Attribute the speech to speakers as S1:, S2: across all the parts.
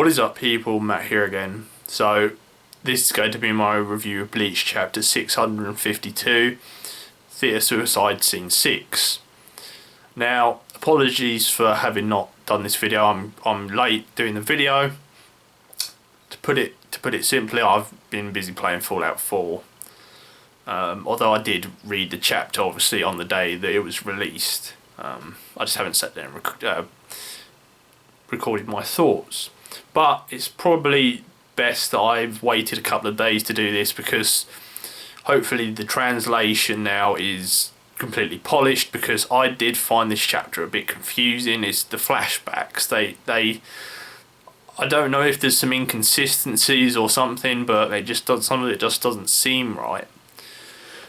S1: What is up, people? Matt here again. So this is going to be my review of Bleach Chapter 652, Theatre Suicide Scene 6. Now, apologies for having not done this video. I'm late doing the video. To put it simply, I've been busy playing Fallout 4. Although I did read the chapter obviously on the day that it was released. I just haven't sat there and recorded my thoughts. But it's probably best that I've waited a couple of days to do this, because hopefully the translation now is completely polished, because I did find this chapter a bit confusing. It's the flashbacks. I don't know if there's some inconsistencies or something, but some of it just doesn't seem right.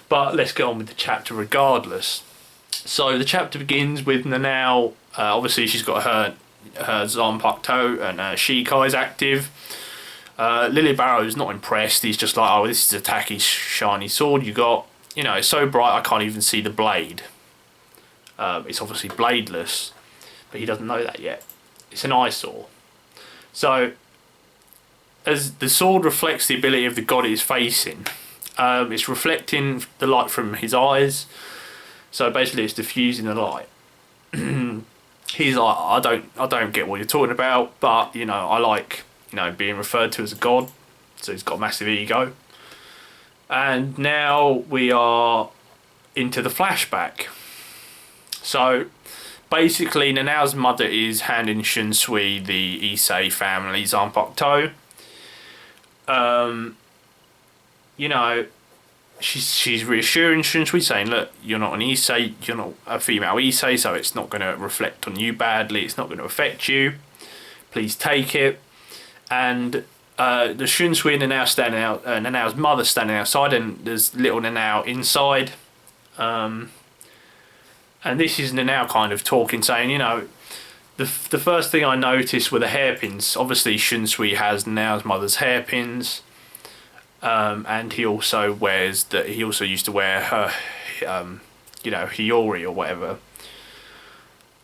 S1: But let's get on with the chapter regardless. So the chapter begins with Nanao. Obviously she's got her Zanpakuto and Shikai's active. Lily Barrow's not impressed. He's just like, oh, this is a tacky shiny sword you got. You know, it's so bright I can't even see the blade. It's obviously bladeless, but he doesn't know that yet. It's an eyesore. So, as the sword reflects the ability of the god it is facing, it's reflecting the light from his eyes. So basically, it's diffusing the light. He's like, I don't get what you're talking about, but you know, I like, you know, being referred to as a god. So he's got a massive ego. And now we are into the flashback. So basically, Nanao's mother is handing Shunsui the Issei family Zanpakuto. You know, she's reassuring Shunsui, saying, look, you're not an Issei, you're not a female Issei, so it's not going to reflect on you badly, it's not going to affect you. Please take it. And the Shunsui and Nanao standing out, Nanao's mother standing outside, and there's little Nanao inside. And this is Nanao kind of talking, saying, you know, the first thing I noticed were the hairpins. Obviously, Shunsui has Nanao's mother's hairpins. And he also used to wear her, you know, Hiyori or whatever.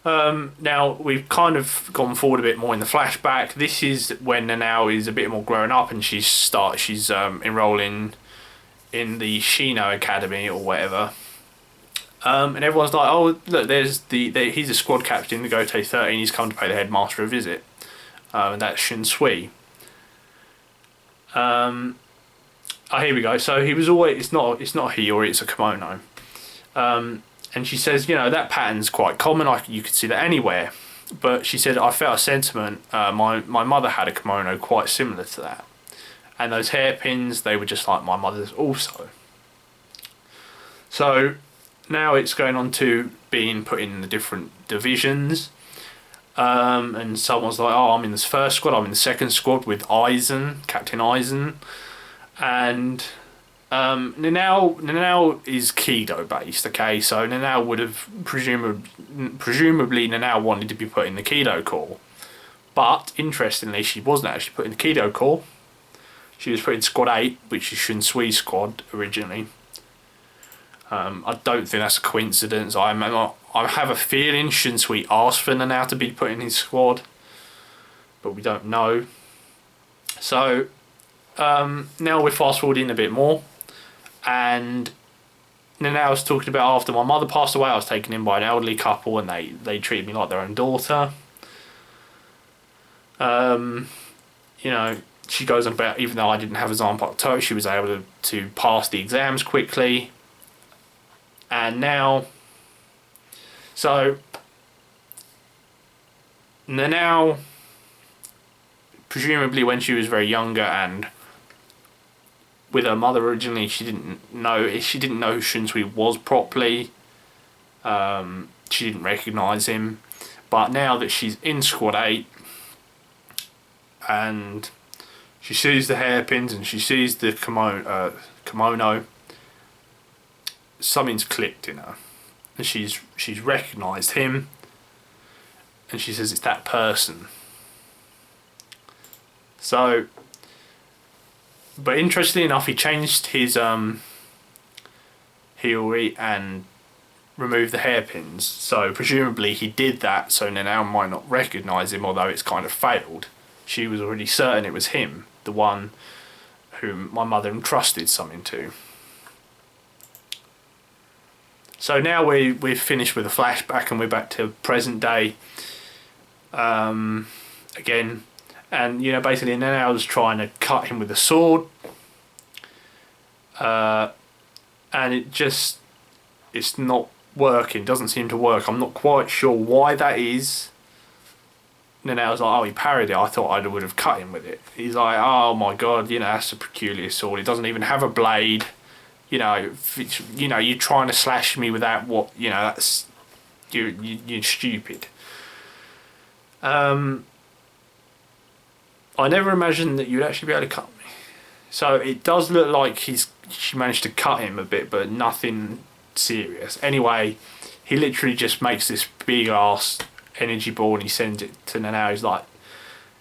S1: Now we've kind of gone forward a bit more in the flashback. This is when Nanao is a bit more grown up, and she's enrolling in the Shino Academy or whatever. And everyone's like, oh look, he's a squad captain, the Gote 13. He's come to pay the headmaster a visit, and that's Shunsui. Oh, here we go. So he was always, it's not a Hiyori, it's a kimono. And she says, you know, that pattern's quite common. You could see that anywhere. But she said, I felt a sentiment. My mother had a kimono quite similar to that. And those hairpins, they were just like my mother's also. So now it's going on to being put in the different divisions. And someone's like, oh, I'm in this first squad, I'm in the second squad with Aizen, Captain Aizen. And Nanao is Kido based, okay? So Nanao would have presumably Nanao wanted to be put in the Kido Corps. But interestingly, she wasn't actually put in the Kido Corps. She was put in Squad 8, which is Shunsui's squad originally. I don't think that's a coincidence. I have a feeling Shunsui asked for Nanao to be put in his squad, but we don't know. So now we're fast forwarding a bit more, and Nanao's talking about, after my mother passed away, I was taken in by an elderly couple, and they treated me like their own daughter. You know, she goes on about, even though I didn't have a Zanpakuto, she was able to pass the exams quickly. And now, so Nanao, presumably when she was very younger and with her mother originally, she didn't know who Shunsui was properly. She didn't recognise him. But now that she's in Squad 8 and she sees the hairpins and she sees the kimono, something's clicked in her. And she's recognised him, and she says it's that person. So, but interestingly enough, he changed his Hiyori and removed the hairpins. So presumably he did that so Nanao might not recognise him, although it's kind of failed. she was already certain it was him, the one whom my mother entrusted something to. So now we've finished with the flashback and we're back to present day again. And, you know, basically Nanau's trying to cut him with a sword. And it's not working, doesn't seem to work. I'm not quite sure why that is. Nanau's like, oh, he parried it. I thought I would have cut him with it. He's like, oh my god, you know, that's a peculiar sword. It doesn't even have a blade. You know, you're trying to slash me without what, you know, that's, you're stupid. I never imagined that you'd actually be able to cut me. So it does look like she managed to cut him a bit, but nothing serious. Anyway, he literally just makes this big ass energy ball and he sends it to Nanao. He's like,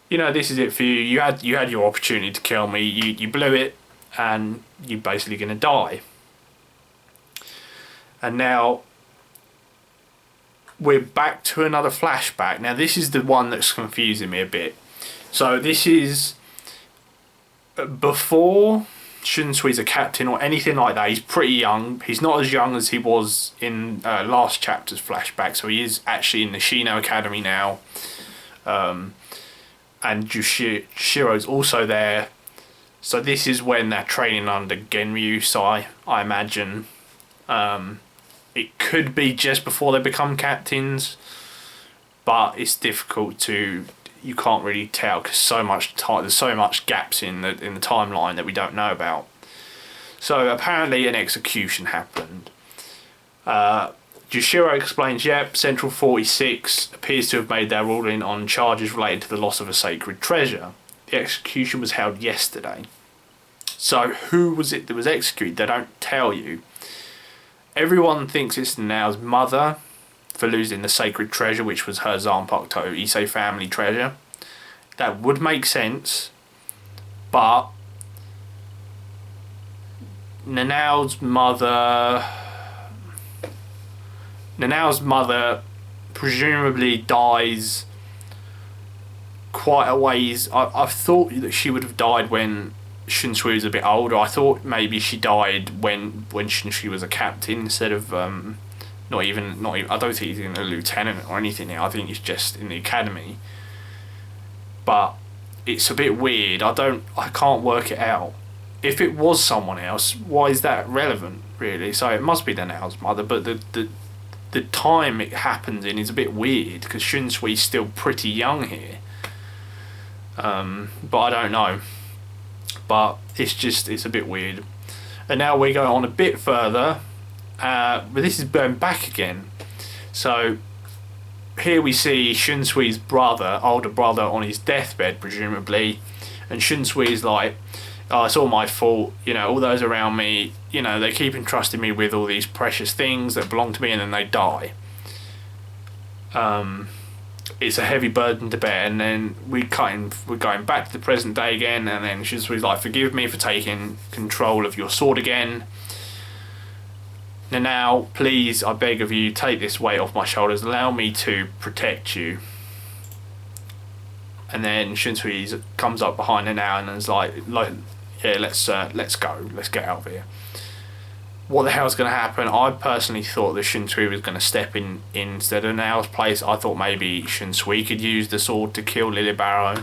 S1: you know, this is it for you. You had your opportunity to kill me. You blew it, and you're basically going to die. And now we're back to another flashback. Now this is the one that's confusing me a bit. So this is before Shunsui's a captain or anything like that. He's pretty young. He's not as young as he was in last chapter's flashback. So he is actually in the Shino Academy now. And Jushiro's also there. So this is when they're training under Genryu Sai, I imagine. It could be just before they become captains, but it's difficult to, you can't really tell because there's so much gaps in the timeline that we don't know about. So apparently an execution happened. Jushiro explains, yep, Central 46 appears to have made their ruling on charges related to the loss of a sacred treasure. The execution was held yesterday. So who was it that was executed? They don't tell you. Everyone thinks it's Nao's mother for losing the sacred treasure, which was her Zanpakuto Issei family treasure. That would make sense, but Nanao's mother presumably dies quite a ways. I thought that she would have died when Shunsui was a bit older. I thought maybe she died when Shunsui was a captain instead of not even. I don't think he's even a lieutenant or anything. I think he's just in the academy. But it's a bit weird. I can't work it out. If it was someone else, why is that relevant, really? So it must be Nao's mother, but the time it happens in is a bit weird because Shunsui's still pretty young here. But I don't know. But it's a bit weird. And now we go on a bit further, but this is going back again. So here we see Shunsui's older brother on his deathbed, presumably, and Shunsui's like, oh, it's all my fault, you know, all those around me, you know, they keep entrusting me with all these precious things that belong to me and then they die. It's a heavy burden to bear, and then we're going back to the present day again, and then Shunsui's like, forgive me for taking control of your sword again. Now, please, I beg of you, take this weight off my shoulders, allow me to protect you. And then Shunsui comes up behind Nanao and is like, yeah, let's go, let's get out of here. What the hell's going to happen? I personally thought that Shunsui was going to step in instead of Nao's place. I thought maybe Shunsui could use the sword to kill Lily Barrow.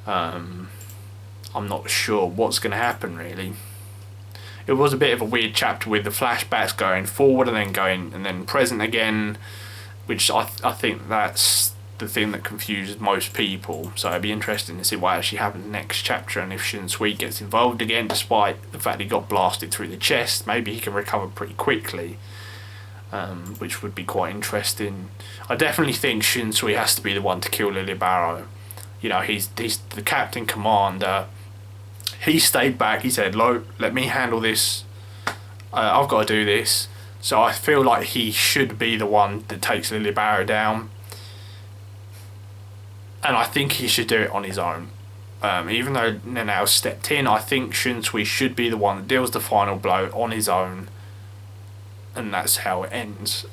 S1: I'm not sure what's going to happen, really. It was a bit of a weird chapter with the flashbacks going forward and then present again, which I think that's the thing that confuses most people. So it'd be interesting to see what actually happens next chapter, and if Shunsui gets involved again, despite the fact he got blasted through the chest, maybe he can recover pretty quickly, which would be quite interesting. I definitely think Shunsui has to be the one to kill Lily Barrow. You know, he's the captain commander. He stayed back. He said, "Look, let me handle this. I've got to do this." So I feel like he should be the one that takes Lily Barrow down. And I think he should do it on his own. Even though Nanao stepped in, I think Shunsui should be the one that deals the final blow on his own. And that's how it ends.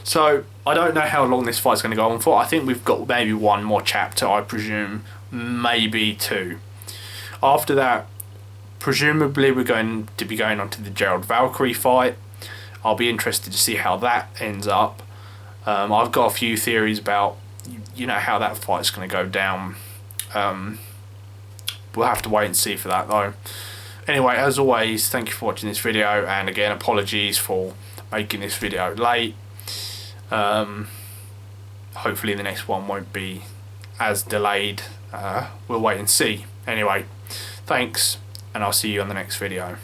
S1: So I don't know how long this fight's going to go on for. I think we've got maybe one more chapter, I presume, maybe two. After that, presumably we're going to be going on to the Gerald Valkyrie fight. I'll be interested to see how that ends up. I've got a few theories about, you know, how that fight's going to go down. We'll have to wait and see for that though. Anyway, as always, thank you for watching this video, and again, apologies for making this video late. Hopefully the next one won't be as delayed. We'll wait and see. Anyway, thanks, and I'll see you on the next video.